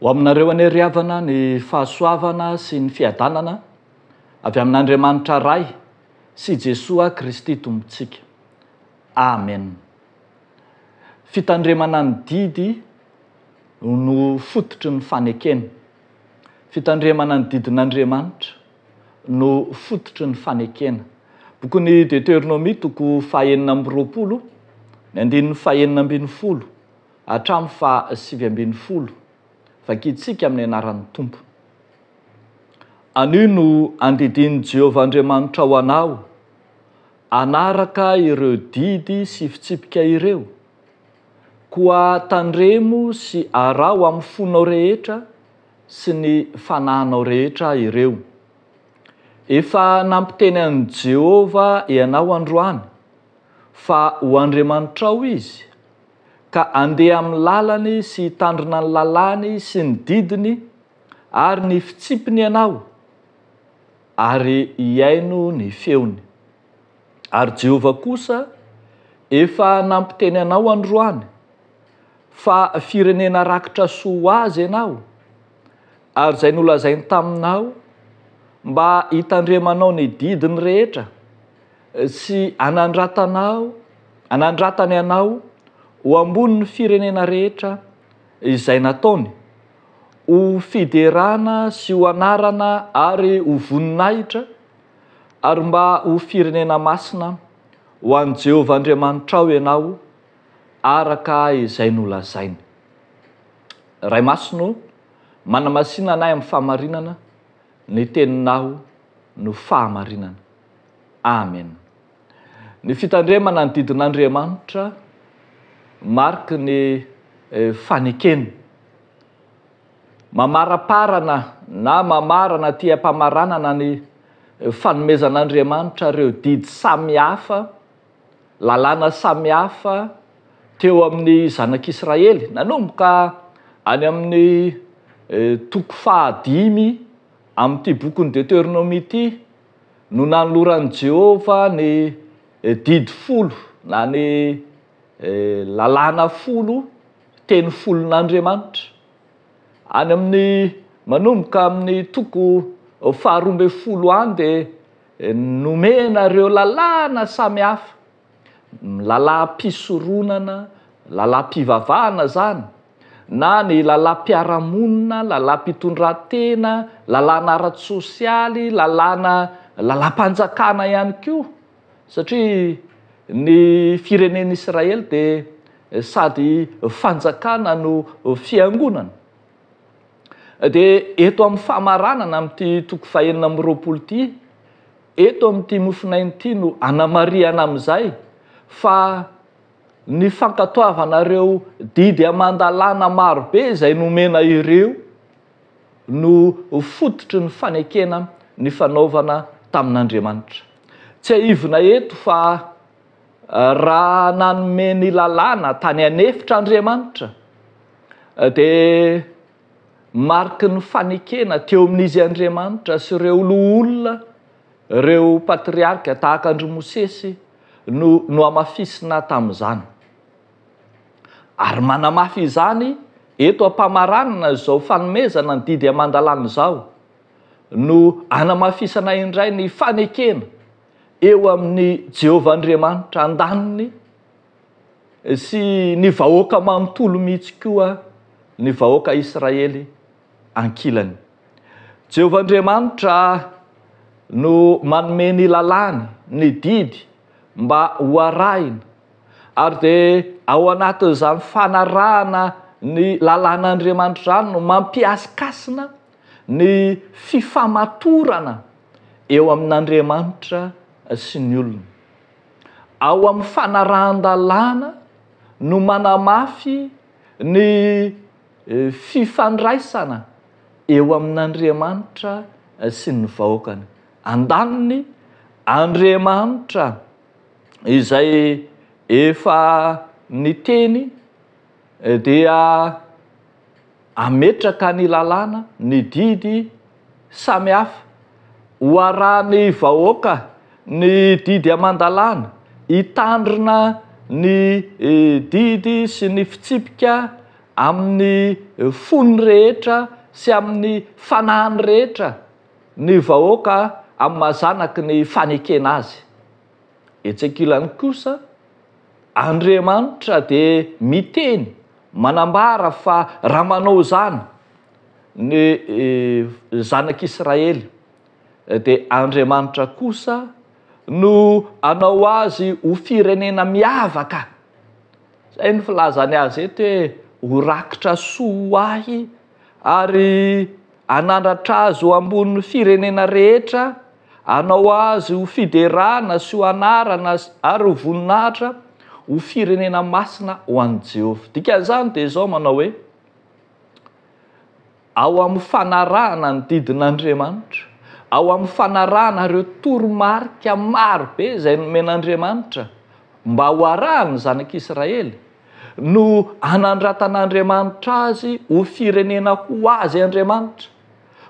Ho aminareo any ry havana ny fahasoavana sy ny fiadanana avy amin'Andriamanitra ray sy Jesoa Kristy tompontsika. Amen. Fitandremana ny didy no fototry ny fanekena. Fitandremana ny didin'Andriamanitra no fototry ny fanekena. Bokin'ny Deoteronomia toko 2:20, ny 2:20 hatramin'ny 7:20. Vakitsika amin'ny anaran'ny Tompo. Anio no andidiny Jehovah Andriamanitra ho anao, anaraka ireo didy sy fitsipika ireo, koa tandremo sy arao amin'ny fonao rehetra sy ny fanahinao rehetra ireo. Efa nampiteny an'i Jehovah ianao androany, fa ho Andriamanitrao izy, ka andeha amin'ny lalany sy hitandrina ny lalany sy ny didiny ary ny fitsipiny ianao, ary hiaino ny feony. Ary Jehovah kosa efa nampiteny anao androany, fa firenena rakitra soa azy ianao, ary izay nolazainy taminao mba hitandremanao ny didiny rehetra sy anandratany ianao ho ambonin'ny firenena rehetra izay nataony, ho fiderana sy ho anarana ary ho voninahitra, ary mba ho firenena masina ho an'i Jehovah Andriamanitrao ianao araka izay nolazainy. Ray masino, manamasina anay amin'ny fahamarinana, ny teninao no fahamarinana. Amen. Ny fitandremana ny didin'Andriamanitra mariky ny fanekena. Mamaraparana na mamarana tia-pamaranana ny fanomezan'Andriamanitra ireo didy samihafa, lalàna samihafa teo amin'ny zanak'Israely, nanomboka any amin'ny toko 5 amin'ity bokin'ny Deoteronomia ity, no nanoloran'i Jehovah ny didy 10 na ny lalàna 10, teny 10n'Andriamanitra. Any amin'ny manomboka amin'ny toko 12 any dia nomena ireo lalàna samihafa, lalàm-pisoronana, lalàm-pivavahana zany, na ny lalàm-piaramonina, lalàm-pitondran-tena, lalàna ara-tsosialy, lalàm-panjakana ihany koa, satria ny firenen'Israely dia sady fanjakana no fiangonana. Dia eto amin'ny fahamaranana amin'ity toko 20 ity, eto amin'ity mofinainy ity no anamariana amin'izay fa ny fankatoavana ireo didy aman-dalàna marobe izay nomena ireo no fototry ny fanekena ny fanaovana tamin'Andriamanitra. Tsy haivina eto fa raha nanome ny lalàna tany anefitra Andriamanitra dia mariky ny fanekena teo amin'izy Andriamanitra sy ireo olona, ireo patriarka tahaka andry Mosesy no amafisina tamin'izany. Ary manamafy izany eto am-pamaranana izao fanomezana ny didy aman-dalàna izao, no anamafisana indray ny fanekena eo amin'ny Jehovah Andriamanitra an-daniny sy ny vahoaka manontolo mihitsy koa ny vahoaka Israely ankilany. Jehovah Andriamanitra no manome ny lalàny, ny didy mba ho arahina, ary dia ao anatin'izany fanarahana ny lalàn'Andriamanitra no mampiasikasina ny fifamatorana eo amin'Andriamanitra sy ny olona. Ao amin'ny fanarahan-dalàna no manamafy ny fifandraisana eo amin'Andriamanitra sy ny vahoakany. An-daniny Andriamanitra izay efa niteny dia ametraka ny lalàna, ny didy samihafa, ho arahan'ny vahoaka ny didy aman-dalàna, hitandrina ny didy sy ny fitsipika amin'ny fony rehetra sy amin'ny fanahany rehetra ny vahoaka amin'ny mazanaky ny fanekena azy. Etsekilany kosa Andriamanitra dia miteny manambara fa raha manao zany ny zanak'Israely dia Andriamanitra kosa no anao azy ho firenena miavaka. Zay ny filazany azy eto hoe ho rakitra soa ahy ary anandratra azy ho ambonin'ny firenena rehetra, anao azy ho fiderana sy ho anarana ary ho voninahitra ho firenena masina ho an'i Jehovah. Dikan'izany dia izao manao hoe ao amin'ny fanarahana ny didin'Andriamanitra, ao amin'ny fanarahana ireo toromarika marobe izay nomen'Andriamanitra mba ho arahany zanak'Israely, no anandratan'Andriamanitra azy ho firenena ho azy Andriamanitra,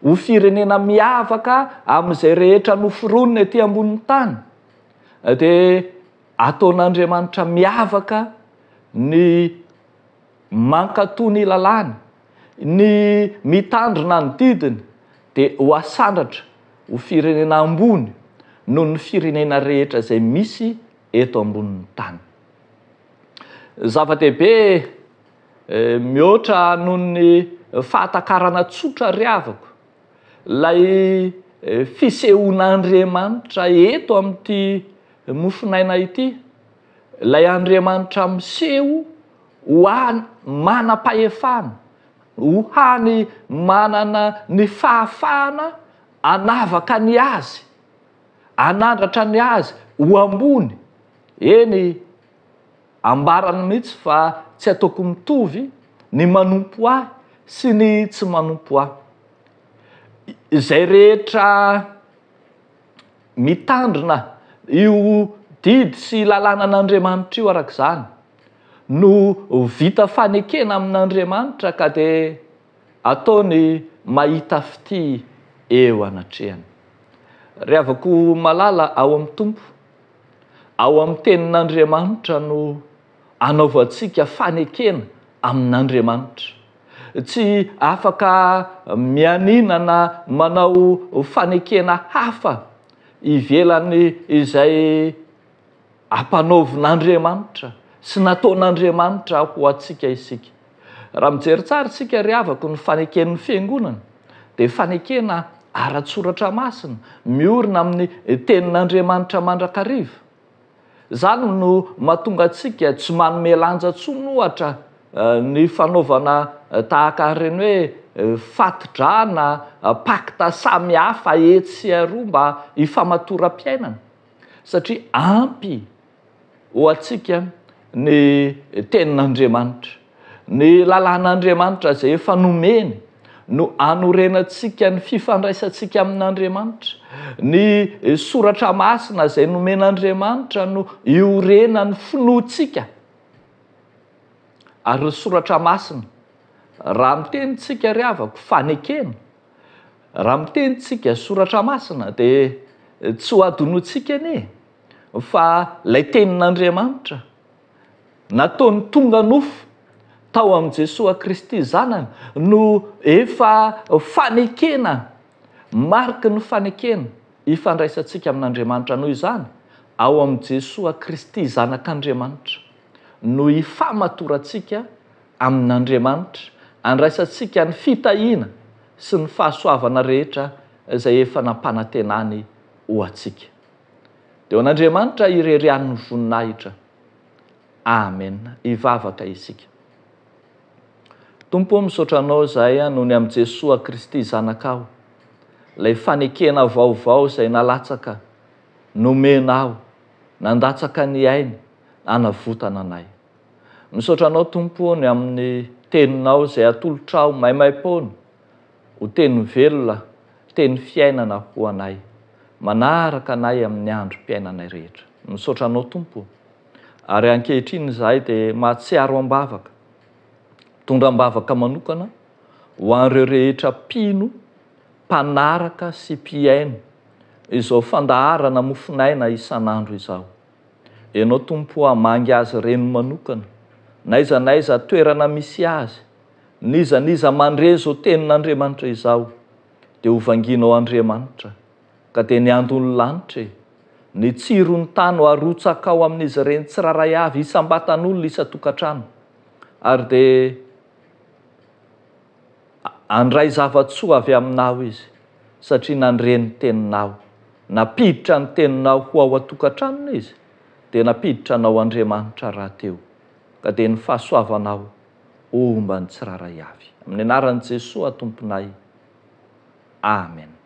ho firenena miavaka amin'izay rehetra noforoniny etỳ ambonin'ny tany. Dia ataon'Andriamanitra miavaka ny mankatoa ny lalàny, ny mitandrina ny didiny, dia ho asandatra ho firenena ambony noho ny firenena rehetra izay misy eto ambonin'ny tany. Zava-dehibe mihoatra noho ny fahatakarana tsotra riavako lay fisehoan'Andriamanitra eto amin'ity mofinaina ity, lay Andriamanitra miseho ho hany manam-pahefana, ho hany manana ny fahafahana anavaka ny azy, anandratra ny azy ho ambony. Eny ambarany mihitsy fa tsy ataoko mitovy ny manompo ahy sy ny tsy manompo ahy. Izay rehetra mitandrina io didy sy lalànan'Andriamanitra io arak'izany no vita fanekena amin'Andriamanitra ka dia ataony mahita fity eo anatrehany. Riavako malala ao amin'ny Tompo, ao amin'ny tenin'Andriamanitra no anaovantsika fanekena amin'Andriamanitra. Tsy afaka mianinana manao fanekena hafa ivelany izay ampanaovin'Andriamanitra sy nataon'Andriamanitra ho antsika isika. Raha mijery tsara isika riavako ny faneken'ny fiangonana, dia fanekena ara-tsoratra masina miorina amin'ny tenin'Andriamanitra mandrakariva. Zany no mahatonga antsika tsy manome lanja intsony ohatra ny fanaovana tahaka ireny hoe fati-drana, pakta samy hafa etsy aroa mba hifamatoram-piainana, satria ampy ho antsika ny tenin'Andriamanitra, ny lalàn'Andriamanitra izay efa nomeny no anorenantsika ny fifandraisantsika amin'Andriamanitra, ny soratra masina izay nomen'Andriamanitra no iorena ny finoantsika. Ary ny soratra masina, raha mitenitsika riavako fanekena, raha mitenitsika soratra masina dia tsy ho adonoantsika anie, fa lay tenin'Andriamanitra nataony tonga nofo tao amin'i Jesosy Kristy zanany no efa fanekena, mariky ny fanekena ifandraisantsika amin'Andriamanitra. Noho izany ao amin'i Jesosy Kristy zanak'Andriamanitra no ifamatorantsika amin'Andriamanitra, andraisantsika ny fitahiana sy ny fahasoavana rehetra izay efa nampanantenany ho antsika. Dia an'Andriamanitra irerian'ny voninahitra. Amen. Ivavaka isika. Tompo, misaotra anao izahay noho ny amin'i Jesosy Kristy zanakao, lay fanekena vaovao izay nalatsaka nomenao, nandatsaka ny ainy, anavotana anay. Misaotra anao Tompo ny amin'ny teninao izay atolotrao maimaim-poana, ho teny velona, teny fiainana ho anay, manaraka anay amin'ny androm-piainanay rehetra. Misaotra anao Tompo, ary ankehitriny izahay dia mahatsiaro ambavaka, tondram-bavaka manokana ho an'ireo rehetra mpino, mpanaraka sy mpiaino izao fandaharana mofinaina isan'andro izao. Ianao Tompo hamangy azy ireny manokana, n'aiza n'aiza toerana misy azy, nizaniza mandre zao tenin'Andriamanitra izao dia hovanginao Andriamanitra ka dia ny andony lanitra ny tsiro ny tany ho arotsaka ao amin'izy ireny tsiraray avy isam-batan'olona isa-tokantrano ary dia andray zava-tsoa avy aminao izy satria nandreny teninao, napiditra ny teninao ho ao a-tokantranony izy dia napiditra anao Andriamanitra raha teo ka dia ny fahasoavanao omba ny tsiraray avy amin'ny anaran'i Jesosy Tomponay. Amen.